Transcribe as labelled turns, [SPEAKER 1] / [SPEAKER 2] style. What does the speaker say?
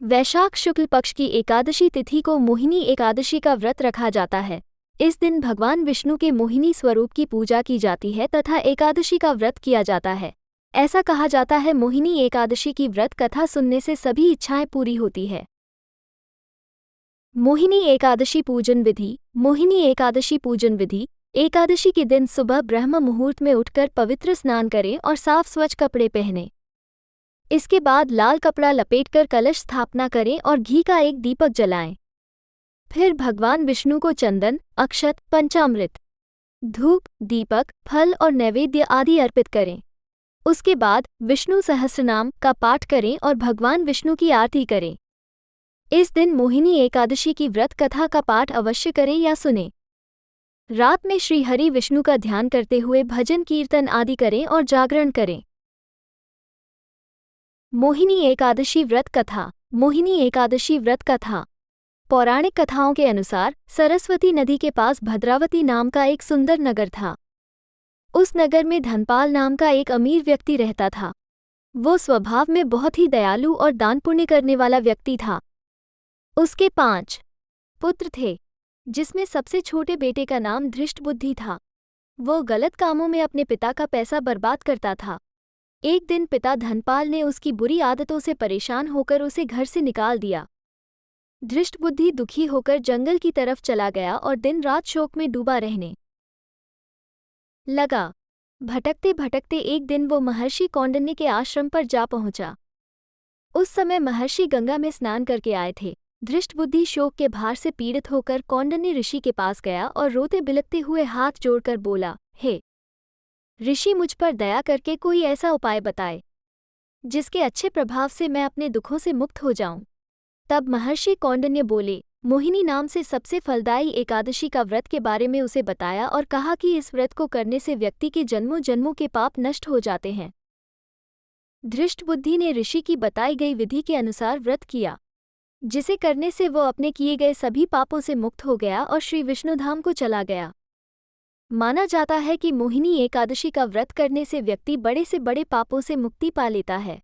[SPEAKER 1] वैशाख शुक्ल पक्ष की एकादशी तिथि को मोहिनी एकादशी का व्रत रखा जाता है। इस दिन भगवान विष्णु के मोहिनी स्वरूप की पूजा की जाती है तथा एकादशी का व्रत किया जाता है। ऐसा कहा जाता है मोहिनी एकादशी की व्रत कथा सुनने से सभी इच्छाएं पूरी होती है। मोहिनी एकादशी पूजन विधि। मोहिनी एकादशी पूजन विधि। एकादशी के दिन सुबह ब्रह्म मुहूर्त में उठकर पवित्र स्नान करें और साफ स्वच्छ कपड़े पहनें। इसके बाद लाल कपड़ा लपेटकर कलश स्थापना करें और घी का एक दीपक जलाएं। फिर भगवान विष्णु को चंदन, अक्षत, पंचामृत, धूप, दीपक, फल और नैवेद्य आदि अर्पित करें। उसके बाद विष्णु सहस्रनाम का पाठ करें और भगवान विष्णु की आरती करें। इस दिन मोहिनी एकादशी की व्रत कथा का पाठ अवश्य करें या सुनें। रात में श्री हरि विष्णु का ध्यान करते हुए भजन कीर्तन आदि करें और जागरण करें। मोहिनी एकादशी व्रत कथा। मोहिनी एकादशी व्रत कथा। पौराणिक कथाओं के अनुसार सरस्वती नदी के पास भद्रावती नाम का एक सुंदर नगर था। उस नगर में धनपाल नाम का एक अमीर व्यक्ति रहता था। वो स्वभाव में बहुत ही दयालु और दान पुण्य करने वाला व्यक्ति था। उसके 5 पुत्र थे, जिसमें सबसे छोटे बेटे का नाम धृष्टबुद्धि था। वो गलत कामों में अपने पिता का पैसा बर्बाद करता था। एक दिन पिता धनपाल ने उसकी बुरी आदतों से परेशान होकर उसे घर से निकाल दिया। धृष्टबुद्धि दुखी होकर जंगल की तरफ चला गया और दिन रात शोक में डूबा रहने लगा। भटकते भटकते एक दिन वो महर्षि कौंडिन्य के आश्रम पर जा पहुंचा। उस समय महर्षि गंगा में स्नान करके आए थे। धृष्टबुद्धि शोक के भार से पीड़ित होकर कौंडिन्य ऋषि के पास गया और रोते बिलखते हुए हाथ जोड़कर बोला, हे ऋषि, मुझ पर दया करके कोई ऐसा उपाय बताए जिसके अच्छे प्रभाव से मैं अपने दुखों से मुक्त हो जाऊं। तब महर्षि कौंडिन्य बोले, मोहिनी नाम से सबसे फलदायी एकादशी का व्रत के बारे में उसे बताया और कहा कि इस व्रत को करने से व्यक्ति के जन्मों जन्मों के पाप नष्ट हो जाते हैं। धृष्टबुद्धि ने ऋषि की बताई गई विधि के अनुसार व्रत किया, जिसे करने से वो अपने किए गए सभी पापों से मुक्त हो गया और श्री विष्णुधाम को चला गया। माना जाता है कि मोहिनी एकादशी का व्रत करने से व्यक्ति बड़े से बड़े पापों से मुक्ति पा लेता है।